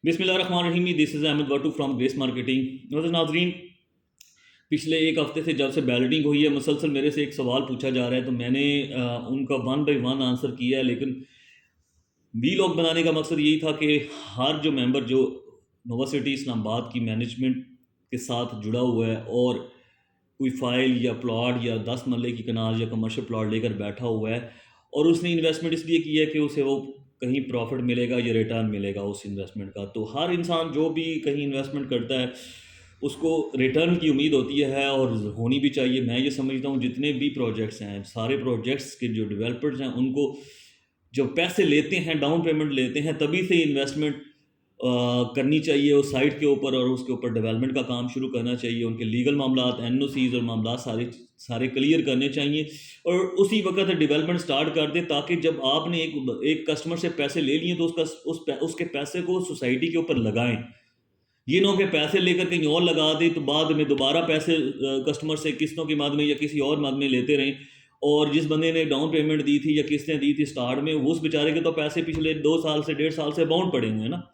बिस्मिल्लाहिर्रहमानिर्रहीम। This is Ahmad वाटू from grace marketing. नाजरीन, पिछले एक हफ़्ते से जब से बैलेटिंग हुई है मुसलसल मेरे से एक सवाल पूछा जा रहा है, तो मैंने उनका वन बाई वन आंसर किया है। लेकिन वी लॉग बनाने का मकसद यही था कि हर जो मेंबर जो नोवा सिटी इस्लामाबाद की मैनेजमेंट के साथ जुड़ा हुआ है और कोई फ़ाइल या प्लॉट या 10 मरले की कनाल या कमर्शियल प्लॉट लेकर बैठा हुआ है और उसने इन्वेस्टमेंट इसलिए की है कि उसे वो कहीं प्रॉफिट मिलेगा या रिटर्न मिलेगा उस इन्वेस्टमेंट का। तो हर इंसान जो भी कहीं इन्वेस्टमेंट करता है उसको रिटर्न की उम्मीद होती है और होनी भी चाहिए। मैं ये समझता हूँ जितने भी प्रोजेक्ट्स हैं, सारे प्रोजेक्ट्स के जो डेवलपर्स हैं, उनको जब पैसे लेते हैं, डाउन पेमेंट लेते हैं, तभी से इन्वेस्टमेंट करनी चाहिए उस साइट के ऊपर और उसके ऊपर डेवलपमेंट का काम शुरू करना चाहिए। उनके लीगल मामलात, एनओसीज और मामलात सारे सारे क्लियर करने चाहिए और उसी वक्त डेवलपमेंट स्टार्ट कर दें, ताकि जब आपने एक कस्टमर से पैसे ले लिए तो उसके पैसे को सोसाइटी के ऊपर लगाएं। ये ना हो कि पैसे लेकर कहीं और लगा दें तो बाद में दोबारा पैसे कस्टमर से किस्तों के माध्यम या किसी और माध्यम में लेते रहें, और जिस बंदे ने डाउन पेमेंट दी थी या किस्तें दी थी स्टार्ट में, वो उस बेचारे के तो पैसे पिछले 2 साल से 1.5 साल से बाउंड पड़े हुए हैं ना।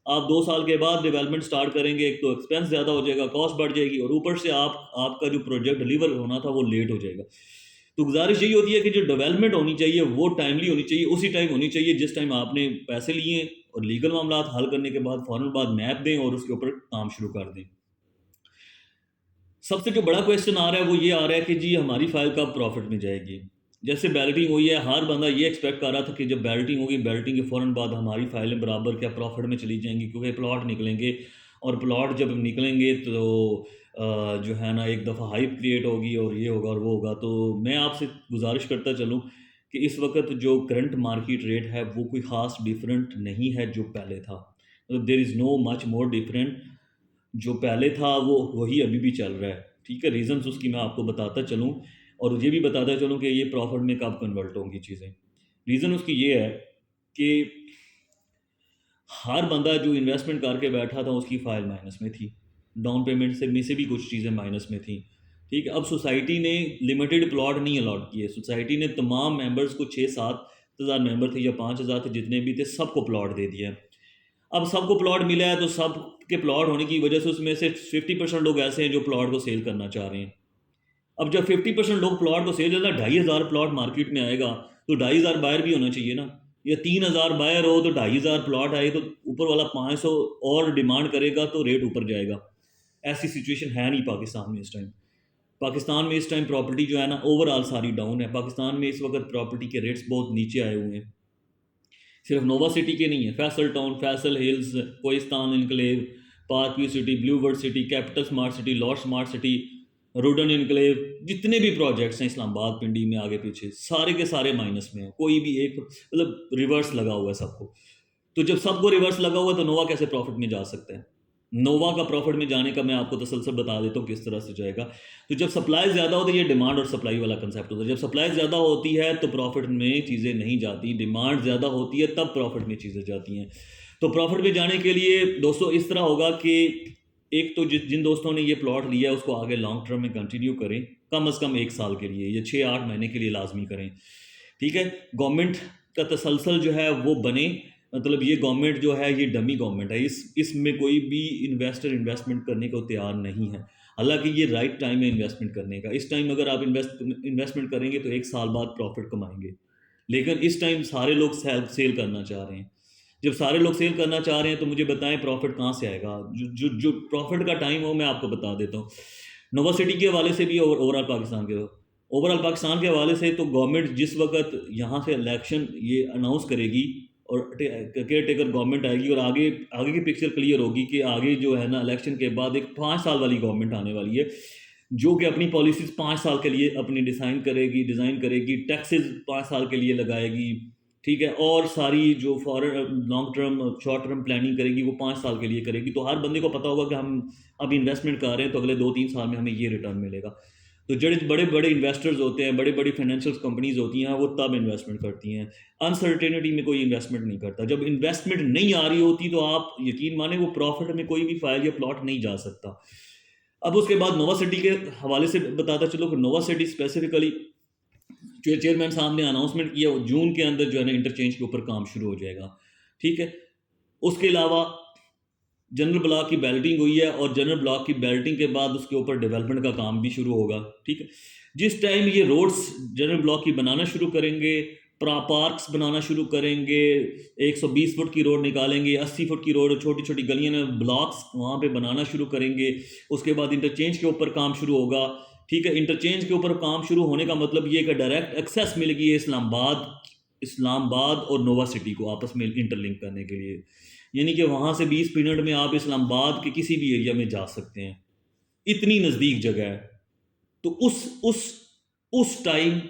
आप 2 साल के बाद डेवलपमेंट स्टार्ट करेंगे, एक तो एक्सपेंस ज़्यादा हो जाएगा, कॉस्ट बढ़ जाएगी और ऊपर से आपका जो प्रोजेक्ट डिलीवर होना था वो लेट हो जाएगा। तो गुजारिश यही होती है कि जो डेवलपमेंट होनी चाहिए वो टाइमली होनी चाहिए, उसी टाइम होनी चाहिए जिस टाइम आपने पैसे लिए, और लीगल मामला हल करने के बाद फ़ौरन बाद मैप दें और उसके ऊपर काम शुरू कर दें। सबसे जो बड़ा क्वेश्चन आ रहा है वो ये आ रहा है कि जी हमारी फाइल कब प्रॉफिट में जाएगी। जैसे बैलेटिंग हुई है, हर बंदा ये एक्सपेक्ट कर रहा था कि जब बैलेटिंग होगी, बैलेटिंग के फ़ौरन बाद हमारी फाइलें बराबर क्या प्रॉफिट में चली जाएंगी, क्योंकि प्लॉट निकलेंगे और प्लॉट जब निकलेंगे तो जो है ना, एक दफ़ा हाइप क्रिएट होगी और ये होगा और वो होगा। तो मैं आपसे गुजारिश करता चलूँ कि इस वक्त जो करंट मार्केट रेट है वो कोई ख़ास डिफरेंट नहीं है जो पहले था। मतलब there is no much more different. जो पहले था वो वही अभी भी चल रहा है। ठीक है, रीज़न्स उसकी मैं आपको बताता चलूँ और ये भी बताता चलूँ कि ये प्रॉफिट में कब कन्वर्ट होंगी चीज़ें। रीज़न उसकी ये है कि हर बंदा जो इन्वेस्टमेंट करके बैठा था उसकी फ़ाइल माइनस में थी, डाउन पेमेंट से में से भी कुछ चीज़ें माइनस में थी। ठीक है, अब सोसाइटी ने लिमिटेड प्लॉट नहीं अलॉट किए, सोसाइटी ने तमाम मेंबर्स को 6-7 हज़ार मेंबर थे या 5,000 थे, जितने भी थे सबको प्लॉट दे दिया। अब सबको प्लॉट मिला है तो सब के प्लॉट होने की वजह से उसमें से 50% लोग ऐसे हैं जो प्लॉट को सेल करना चाह रहे हैं। अब जब 50% लोग प्लॉट को सेल, जैसा 2,500 प्लॉट मार्केट में आएगा तो 2,500 बायर भी होना चाहिए ना। या 3,000 बायर हो तो 2,500 प्लॉट आए तो ऊपर वाला 500 और डिमांड करेगा तो रेट ऊपर जाएगा। ऐसी सिचुएशन है नहीं पाकिस्तान में इस टाइम। पाकिस्तान में इस टाइम प्रॉपर्टी जो है ना ओवरऑल सारी डाउन है। पाकिस्तान में इस वक्त प्रॉपर्टी के रेट्स बहुत नीचे आए हुए हैं। सिर्फ नोवा सिटी के नहीं है, Faisal town, Faisal hills, Kohistan enclave, park view city, blue world city, capital smart city, Lahore smart city, Rudn enclave, जितने भी प्रोजेक्ट्स हैं इस्लामाबाद पिंडी में आगे पीछे, सारे के सारे माइनस में हैं। कोई भी एक मतलब रिवर्स लगा हुआ है सबको। तो जब सबको रिवर्स लगा हुआ है तो नोवा कैसे प्रॉफिट में जा सकता है? नोवा का प्रॉफिट में जाने का मैं आपको तसलसल बता देता हूँ किस तरह से जाएगा। तो जब सप्लाई ज़्यादा होती है, ये डिमांड और सप्लाई वाला कंसेप्ट होता है। जब सप्लाई ज़्यादा होती है तो प्रॉफिट में चीज़ें नहीं जाती, डिमांड ज़्यादा होती है तब प्रॉफिट में चीज़ें जाती हैं। तो प्रॉफिट में जाने के लिए दोस्तों इस तरह होगा कि एक तो जिन दोस्तों ने ये प्लॉट लिया है उसको आगे लॉन्ग टर्म में कंटिन्यू करें, कम अज़ कम 1 साल के लिए या 6-8 महीने के लिए लाजमी करें। ठीक है, गवर्नमेंट का तसलसल जो है वो बने। मतलब ये गवर्नमेंट जो है ये डमी गवर्नमेंट है, इसमें कोई भी इन्वेस्टर इन्वेस्टमेंट करने को तैयार नहीं है। हालांकि ये राइट टाइम है इन्वेस्टमेंट करने का। इस टाइम अगर आप इन्वेस्टमेंट करेंगे तो 1 साल बाद प्रॉफिट कमाएंगे। लेकिन इस टाइम सारे लोग सेल करना चाह रहे हैं। जब सारे लोग सेल करना चाह रहे हैं तो मुझे बताएं प्रॉफिट कहाँ से आएगा? जो प्रॉफिट का टाइम हो मैं आपको बता देता हूँ। नोवा सिटी के हवाले से भी और ओवरऑल पाकिस्तान के हवाले से, तो गवर्नमेंट जिस वक्त यहाँ से इलेक्शन ये अनाउंस करेगी और केयर टेकर गवर्नमेंट आएगी और आगे आगे की पिक्चर क्लियर होगी कि आगे जो है ना इलेक्शन के बाद एक 5 साल वाली गवर्नमेंट आने वाली है, जो कि अपनी पॉलिसीज़ 5 साल के लिए अपनी डिज़ाइन करेगी, टैक्सेस 5 साल के लिए लगाएगी। ठीक है, और सारी जो foreign long term short term planning करेगी वो 5 साल के लिए करेगी। तो हर बंदे को पता होगा कि हम अब इन्वेस्टमेंट कर रहे हैं तो अगले 2-3 साल में हमें ये रिटर्न मिलेगा। तो जो बड़े बड़े इन्वेस्टर्स होते हैं, बड़े बड़ी फाइनेंशियल कंपनीज होती हैं, वो तब इन्वेस्टमेंट करती हैं। अनसर्टेनिटी में कोई इन्वेस्टमेंट नहीं करता। जब इन्वेस्टमेंट नहीं आ रही होती तो आप यकीन माने वो प्रॉफिट में कोई भी फाइल या प्लॉट नहीं जा सकता। अब उसके बाद नोवा सिटी के हवाले से बताता चलो कि नोवा सिटी स्पेसिफिकली जो चेयरमैन साहब ने अनाउंसमेंट किया जून के अंदर जो है ना इंटरचेंज के ऊपर काम शुरू हो जाएगा। ठीक है, उसके अलावा जनरल ब्लॉक की बेल्टिंग हुई है और जनरल ब्लॉक की बेल्टिंग के बाद उसके ऊपर डेवलपमेंट का काम भी शुरू होगा। ठीक है, जिस टाइम ये रोड्स जनरल ब्लॉक की बनाना शुरू करेंगे, पार्क्स बनाना शुरू करेंगे, 120 फुट की रोड निकालेंगे, 80 फुट की रोड, छोटी छोटी गलियों में ब्लॉक्स वहाँ पे बनाना शुरू करेंगे। उसके बाद इंटरचेंज के ऊपर काम शुरू होगा। ठीक है, इंटरचेंज के ऊपर काम शुरू होने का मतलब ये कि डायरेक्ट एक्सेस मिलेगी इस्लामाबाद और नोवा सिटी को आपस में इंटरलिंक करने के लिए, यानी कि वहाँ से 20 मिनट में आप इस्लामाबाद के किसी भी एरिया में जा सकते हैं, इतनी नज़दीक जगह है। तो उस टाइम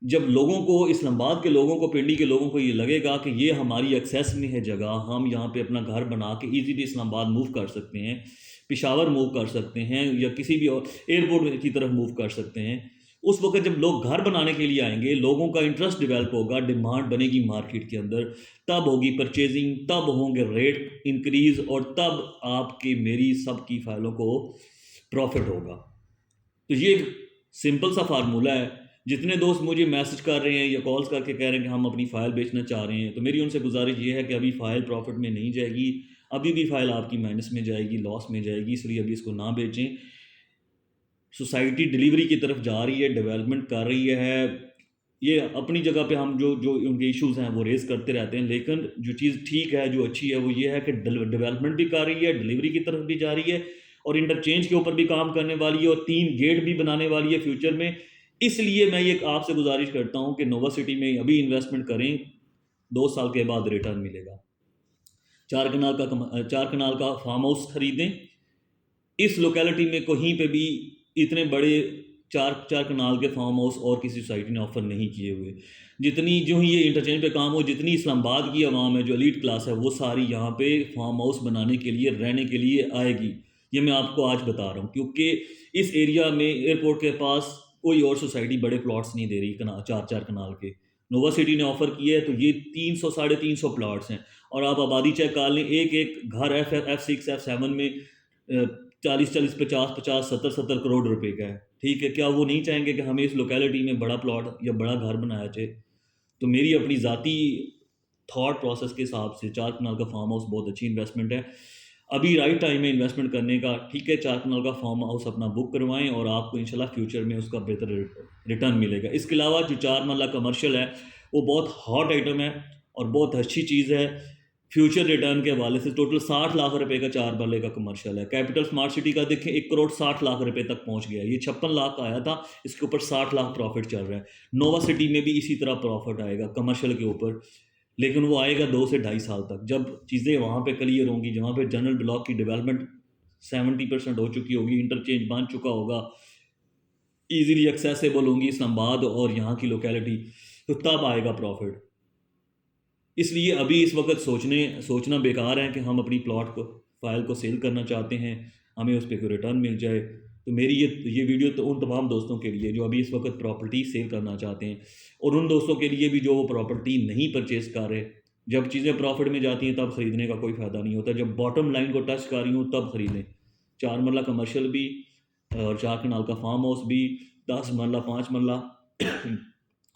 जब लोगों को, इस्लामाबाद के लोगों को, पिंडी के लोगों को ये लगेगा कि ये हमारी एक्सेस में है जगह, हम यहाँ पे अपना घर बना के ईजीली इस्लामाबाद मूव कर सकते हैं, पेशावर मूव कर सकते हैं, या किसी भी और एयरपोर्ट की तरफ मूव कर सकते हैं, उस वक्त जब लोग घर बनाने के लिए आएंगे, लोगों का इंटरेस्ट डेवलप होगा, डिमांड बनेगी मार्केट के अंदर, तब होगी परचेजिंग, तब होंगे रेट इंक्रीज, और तब आपकी मेरी सबकी फाइलों को प्रॉफिट होगा। तो ये एक सिंपल सा फार्मूला है। जितने दोस्त मुझे मैसेज कर रहे हैं या कॉल्स करके कह रहे हैं कि हम अपनी फ़ाइल बेचना चाह रहे हैं, तो मेरी उनसे गुजारिश ये है कि अभी फ़ाइल प्रॉफिट में नहीं जाएगी, अभी भी फ़ाइल आपकी माइनस में जाएगी, लॉस में जाएगी, इसलिए अभी इसको ना बेचें। सोसाइटी डिलीवरी की तरफ जा रही है, डेवलपमेंट कर रही है। ये अपनी जगह पे हम जो जो उनके इश्यूज हैं वो रेज़ करते रहते हैं, लेकिन जो चीज़ ठीक है, जो अच्छी है, वो ये है कि डेवलपमेंट भी कर रही है, डिलीवरी की तरफ भी जा रही है, और इंटरचेंज के ऊपर भी काम करने वाली है, और 3 गेट भी बनाने वाली है फ्यूचर में। इसलिए मैं ये आपसे गुजारिश करता हूँ कि नोवा सिटी में अभी इन्वेस्टमेंट करें, 2 साल के बाद रिटर्न मिलेगा। 4 कनाल का फार्म हाउस खरीदें। इस लोकेलिटी में कहीं पे भी इतने बड़े 4 कनाल के फार्म हाउस और किसी सोसाइटी ने ऑफर नहीं किए हुए। जितनी जो ही ये इंटरचेंज पे काम हो, जितनी इस्लामाबाद की आवाम है, जो एलीट क्लास है, वो सारी यहाँ पे फार्म हाउस बनाने के लिए, रहने के लिए आएगी। ये मैं आपको आज बता रहा हूँ, क्योंकि इस एरिया में एयरपोर्ट के पास कोई और सोसाइटी बड़े प्लॉट्स नहीं दे रही 4 कनाल के। नोवा सिटी ने ऑफर किया है, तो ये 300 साढ़े 300 प्लॉट्स हैं, और आप आबादी चेक कर लें, एक एक घर F6 F7 में 40 50 50 70 करोड़ रुपए का है। ठीक है, क्या वो नहीं चाहेंगे कि हमें इस लोकेलिटी में बड़ा प्लॉट या बड़ा घर बनाया जाए? तो मेरी अपनी ज़ाती थॉट प्रोसेस के हिसाब से 4 कनाल का फार्म हाउस बहुत अच्छी इन्वेस्टमेंट है। अभी राइट टाइम है इन्वेस्टमेंट करने का। ठीक है, 4 कनाल का फार्म हाउस अपना बुक करवाएं, और आपको इंशाल्लाह फ्यूचर में उसका बेहतर रिटर्न मिलेगा। इसके अलावा जो 4 मरला कमर्शियल है, वो बहुत हॉट आइटम है और बहुत अच्छी चीज़ है। फ्यूचर रिटर्न के हवाले से टोटल 60 लाख रुपए का 4 मरले का कमर्शियल है। कैपिटल स्मार्ट सिटी का देखें, 1 करोड़ 60 लाख रुपए तक पहुंच गया। ये 56 लाख का आया था, इसके ऊपर 60 लाख प्रॉफिट चल रहा है। नोवा सिटी में भी इसी तरह प्रॉफिट आएगा कमर्शियल के ऊपर, लेकिन वो आएगा 2 से 2.5 साल तक, जब चीज़ें वहाँ पे क्लियर होंगी, जहाँ पे जनरल ब्लॉक की डेवलपमेंट 70% हो चुकी होगी, इंटरचेंज बन चुका होगा, ईजिली एक्सेसिबल होंगी इस्लामाबाद और यहाँ की लोकेलिटी, तो तब आएगा प्रॉफिट। इसलिए अभी इस वक्त सोचना बेकार है कि हम अपनी प्लॉट को, फाइल को सेल करना चाहते हैं, हमें उस पर कोई रिटर्न मिल जाए। तो मेरी ये वीडियो तो उन तमाम दोस्तों के लिए जो अभी इस वक्त प्रॉपर्टी सेल करना चाहते हैं, और उन दोस्तों के लिए भी जो वो प्रॉपर्टी नहीं परचेज कर रहे। जब चीज़ें प्रॉफिट में जाती हैं तब ख़रीदने का कोई फ़ायदा नहीं होता, जब बॉटम लाइन को टच कर रही हूँ तब ख़रीदें। 4 मरला कमर्शियल भी और 4 कनाल का फार्म हाउस भी, 10 मरला 5 मरला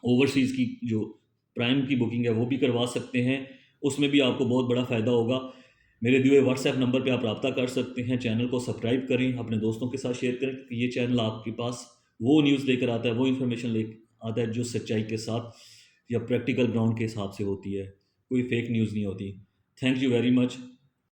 ओवरसीज़ की जो प्राइम की बुकिंग है वो भी करवा सकते हैं, उसमें भी आपको बहुत बड़ा फ़ायदा होगा। मेरे दिए व्हाट्सएप नंबर पे आप रब्ता कर सकते हैं। चैनल को सब्सक्राइब करें, अपने दोस्तों के साथ शेयर करें, क्योंकि ये चैनल आपके पास वो न्यूज़ लेकर आता है, वो इन्फॉर्मेशन ले आता है जो सच्चाई के साथ या प्रैक्टिकल ग्राउंड के हिसाब से होती है, कोई फेक न्यूज़ नहीं होती। Thank you very much.